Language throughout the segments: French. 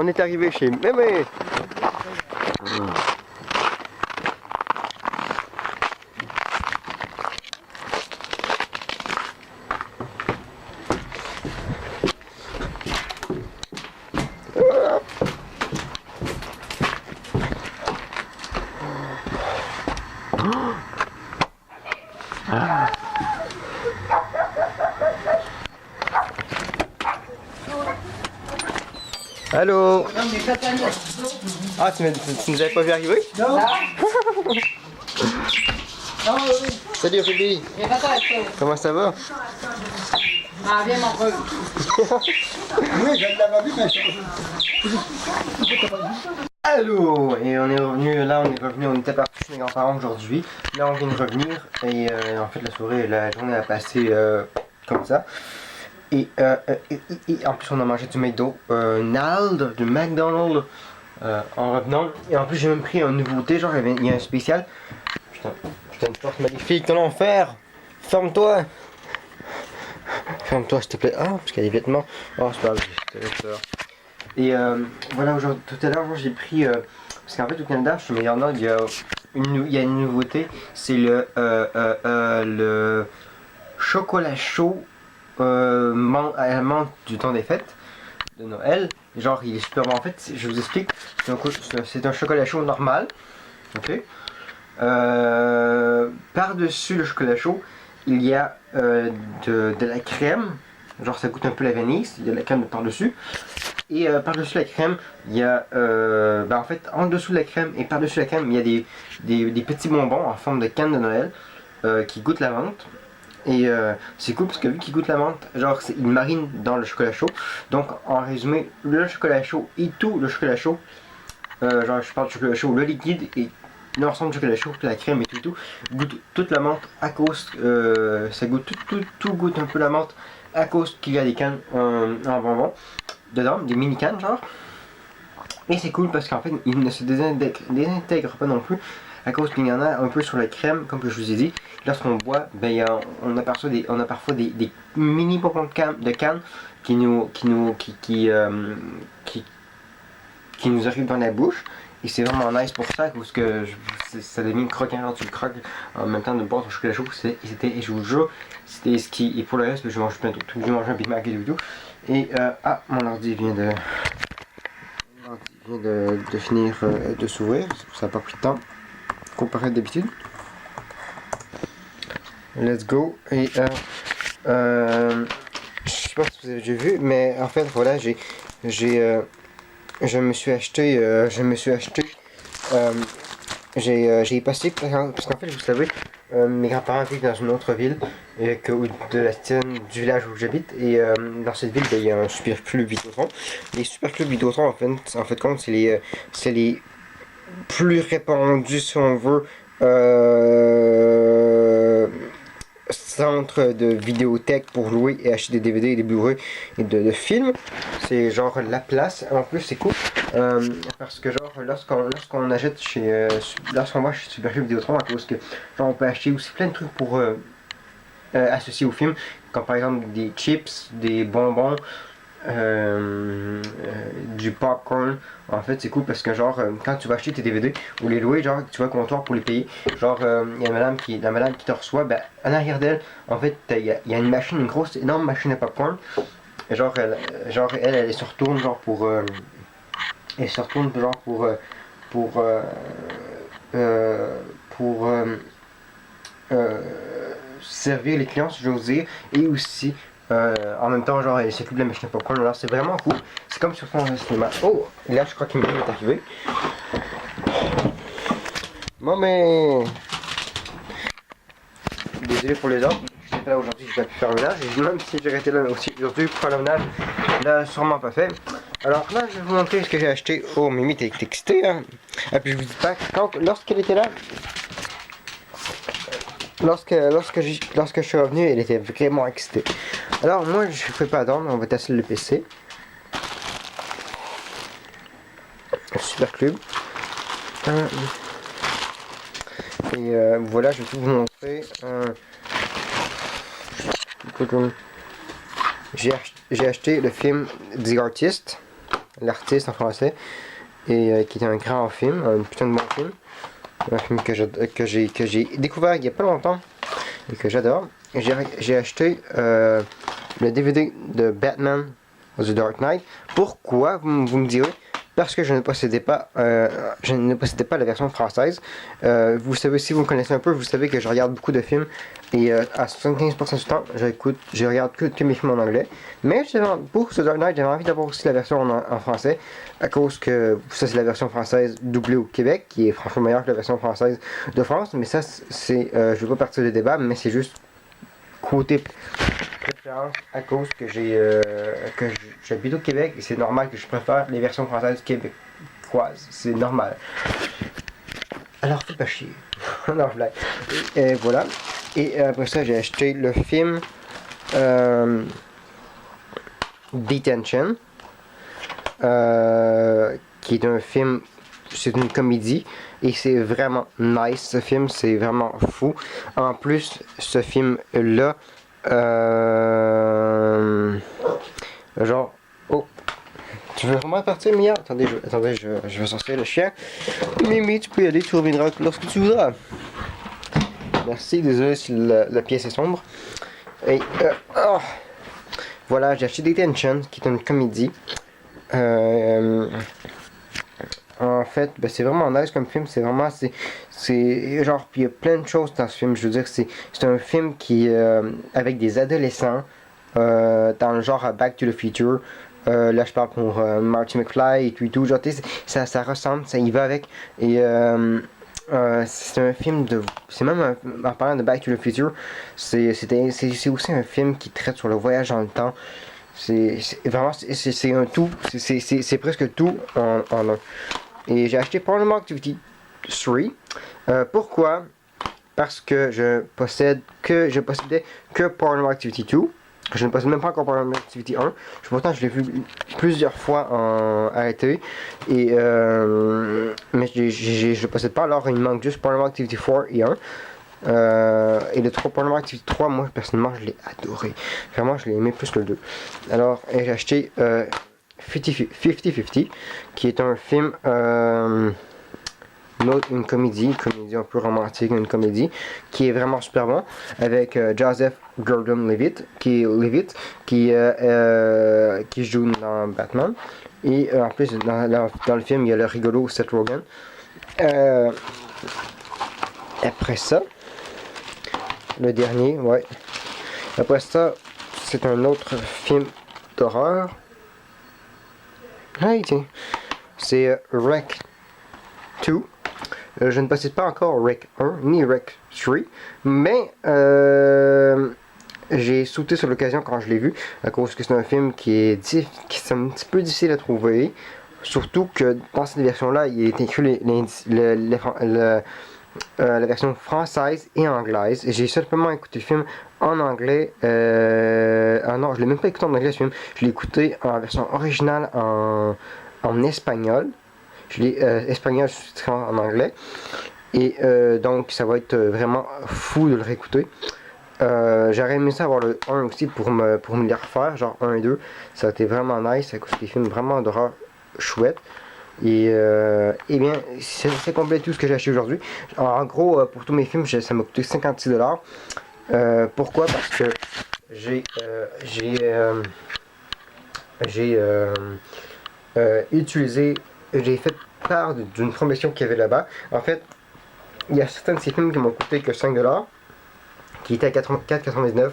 On est arrivé chez Mémé. Allô? Ah, tu nous avais pas vu arriver? Non. Salut Ruby. Comment ça va? Ah, viens mon frère. Oui, je l'avais vu, mais Allô! Et on est revenu, on était parti chez mes grands-parents aujourd'hui. Là, on vient de revenir et en fait, la journée a passé comme ça. Et en plus, on a mangé du McDonald's, du McDonald's en revenant. Et en plus, j'ai même pris une nouveauté, genre, il y a un spécial. Putain, une porte magnifique, ton enfer! Ferme-toi! Ferme-toi, s'il te plaît. Ah, parce qu'il y a des vêtements. Oh, c'est pas grave, j'avais peur. Et voilà, tout à l'heure, j'ai pris. Parce qu'en fait, au Canada, chez McDonald's, il y a une nouveauté. C'est le chocolat chaud à la menthe du temps des fêtes de Noël. Genre, il est super bon. En fait, je vous explique. C'est un chocolat chaud normal. Ok. Par-dessus le chocolat chaud, il y a de la crème. Genre, ça goûte un peu la vanille. Il y a de la crème par-dessus. Et par-dessus la crème, il y a, en fait, en dessous de la crème et par-dessus la crème, il y a des petits bonbons en forme de canne de Noël qui goûtent la menthe. Et c'est cool parce que vu qu'ils goûtent la menthe, genre, ils marinent dans le chocolat chaud. Donc, en résumé, le chocolat chaud et tout le chocolat chaud, genre, je parle de chocolat chaud, le liquide et l'ensemble du chocolat chaud, la crème et tout, goûte toute la menthe à cause, ça goûte tout goûte un peu la menthe à cause qu'il y a des cannes en dedans, des mini cannes genre. Et c'est cool parce qu'en fait il ne se désintègre pas non plus à cause qu'il y en a un peu sur la crème, comme que je vous ai dit. Lorsqu'on boit, on a parfois des mini pompons de canne qui nous arrivent dans la bouche. Et c'est vraiment nice pour ça, parce que ça devient croquant quand tu le croques en même temps de boire ton chocolat chaud. Et je vous jure, c'était ce qui. Et pour le reste, je mange plein de trucs, je mange un Big Mac et tout. Et mon ordi vient de finir de s'ouvrir, ça n'a pas pris de temps comparé à d'habitude. Let's go. Et je sais pas si vous avez déjà vu, mais en fait voilà, je me suis acheté j'ai passé parce qu'en fait vous savez mes grands-parents vivent dans une autre ville du village où j'habite et dans cette ville il y a un super club Vidéotron. Les super clubs Vidéotron en fait compte c'est les plus répandus si on veut centre de vidéothèque pour louer et acheter des DVD et des Blu-ray et de films. C'est genre la place. En plus c'est cool parce que genre lorsqu'on achète lorsqu'on va chez Super Vidéotron, à cause que genre on peut acheter aussi plein de trucs pour associés au film, comme par exemple des chips, des bonbons, du popcorn. En fait c'est cool parce que genre quand tu vas acheter tes DVD ou les louer, genre tu vas au comptoir pour les payer, genre il y a la madame qui te reçoit, en arrière d'elle en fait il y a une machine, une grosse énorme machine à popcorn. Et genre elle se retourne genre pour servir les clients si j'ose dire, et aussi en même temps genre elle s'occupe de la machine à popcorn. Alors c'est vraiment cool, c'est comme sur un cinéma. Oh là je crois qu'il est arrivé. Bon mais désolé pour les autres, j'étais pas là aujourd'hui, j'ai pas pu faire le ménage, et même si j'aurais été là aussi aujourd'hui pour faire le ménage, là sûrement pas fait. Alors là je vais vous montrer ce que j'ai acheté. Oh Mimi t'es excitée hein. Et puis je vous dis pas, lorsqu'elle était là, lorsque je suis revenu, elle était vraiment excitée. Alors moi je fais pas attendre, on va tester le PC. Super club. Et voilà, je vais tout vous montrer. J'ai acheté le film The Artist. l'artiste en français, et qui est un grand film, un putain de bon film. Un film que j'ai découvert il y a pas longtemps et que j'adore. J'ai acheté le DVD de Batman The Dark Knight. Pourquoi, vous me direz? Parce que je ne possédais pas la version française. Vous savez, si vous me connaissez un peu, vous savez que je regarde beaucoup de films et à 75% du temps, je regarde que mes films en anglais. Mais pour The Dark Knight, j'avais envie d'avoir aussi la version en français, à cause que ça c'est la version française doublée au Québec, qui est franchement meilleure que la version française de France. Mais ça, c'est, je vais pas partir de débat, mais c'est juste côté préférence à cause que j'habite au Québec et c'est normal que je préfère les versions françaises québécoises. C'est normal. Alors fais pas chier. Non, je blague. Et voilà. Et après ça, j'ai acheté le film Detention, qui est un film, c'est une comédie et c'est vraiment nice. Ce film, c'est vraiment fou. En plus, ce film-là, genre, oh, tu veux vraiment partir, Mia? Attendez, je vais sortir le chien. Mimi, tu peux y aller, tu reviendras lorsque tu voudras. Merci, désolé si la pièce est sombre. Et voilà, j'ai acheté Detention, qui est une comédie. En fait, ben, c'est vraiment nice comme film, c'est vraiment, c'est genre, puis il y a plein de choses dans ce film, je veux dire, c'est un film qui, avec des adolescents, dans le genre Back to the Future, là je parle pour Marty McFly et tout, genre, ça ressemble, ça y va avec, et c'est un film c'est même en parlant de Back to the Future, c'est aussi un film qui traite sur le voyage dans le temps. C'est vraiment, c'est un tout, c'est presque tout en un. Et j'ai acheté Paranormal Activity 3. Pourquoi? Parce que je possédais que Paranormal Activity 2. Je ne possède même pas encore Paranormal Activity 1. Pourtant, je l'ai vu plusieurs fois à la télé. Et, mais je le possède pas. Alors, il me manque juste Paranormal Activity 4 et 1. Et le 3 Paranormal Activity 3, moi personnellement, je l'ai adoré. Vraiment, je l'ai aimé plus que le 2. Alors, j'ai acheté 50-50, qui est un film, une comédie un peu romantique, une comédie qui est vraiment super bon, avec Joseph Gordon-Levitt qui joue dans Batman, et en plus dans le film il y a le rigolo Seth Rogen. Après ça, le dernier, ouais. Après ça, c'est un autre film d'horreur. Hey, tiens. C'est Rec 2. Je ne possède pas encore Rec 1 ni Rec 3, mais j'ai sauté sur l'occasion quand je l'ai vu, à cause que c'est un film qui est un petit peu difficile à trouver. Surtout que dans cette version-là, il est inclus la version française et anglaise. J'ai simplement écouté le film en anglais. Non, je l'ai même pas écouté en anglais ce film. Je l'ai écouté en version originale en espagnol. Je l'ai espagnol sous-titré en anglais. Et donc ça va être vraiment fou de le réécouter. J'aurais aimé ça avoir le 1 aussi pour me les refaire, genre 1 et 2. Ça a été vraiment nice, à cause des films vraiment d'horreur chouettes. Et bien, c'est complet tout ce que j'ai acheté aujourd'hui. En gros, pour tous mes films, ça m'a coûté 56$. Pourquoi? Parce que j'ai fait part d'une promotion qu'il y avait là-bas. En fait, il y a certains de ces films qui m'ont coûté que 5$, qui étaient à 4,99$.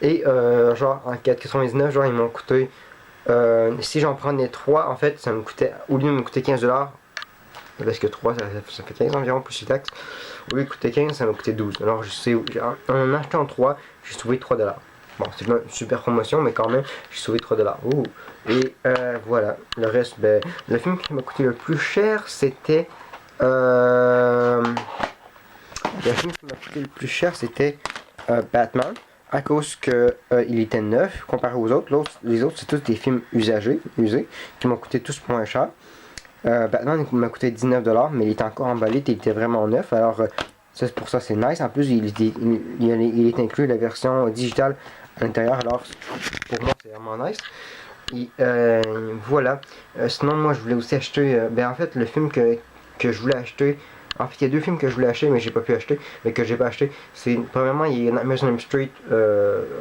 Et genre, en 4,99$, genre, ils m'ont coûté... si j'en prenais 3, en fait, ça me coûtait, au lieu de me coûter 15$, parce que 3 ça fait 15 environ plus les taxes, au lieu de coûter 15, ça m'a coûté 12. Alors en achetant 3, j'ai sauvé 3$. Bon, c'est pas une super promotion, mais quand même, j'ai sauvé 3$. Ouh. Et voilà, le reste, ben, le film qui m'a coûté le plus cher, c'était Batman. À cause que il était neuf comparé aux autres. Les autres c'est tous des films usés, qui m'ont coûté tous moins cher. Batman m'a coûté 19$, mais il était encore emballé, il était vraiment neuf. Alors pour ça c'est nice. En plus il est inclus la version digitale à l'intérieur. Alors pour moi c'est vraiment nice. Et voilà. Sinon, moi, je voulais aussi acheter. En fait, le film que je voulais acheter. En fait, il y a deux films que je voulais acheter, mais j'ai pas pu acheter. Mais que j'ai pas acheté. C'est premièrement, il y a Nightmare on Elm Street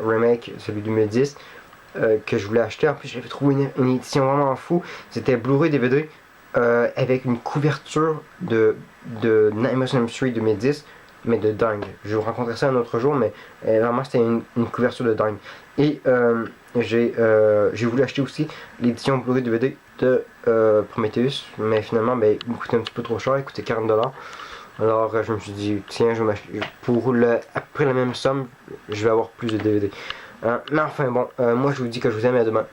remake, celui de 2010, que je voulais acheter. En plus, j'avais trouvé une édition vraiment fou. C'était Blu-ray DVD avec une couverture de Nightmare on Elm Street 2010, mais de dingue. Je vous raconterai ça un autre jour, mais vraiment, c'était une couverture de dingue. Et j'ai voulu acheter aussi l'édition Blu-ray DVD de Prometheus, mais finalement, il me coûtait un petit peu trop cher, il coûtait 40$. Alors je me suis dit, tiens, je vais m'acheter après la même somme, je vais avoir plus de DVD. Mais enfin bon, moi je vous dis que je vous aime et à demain.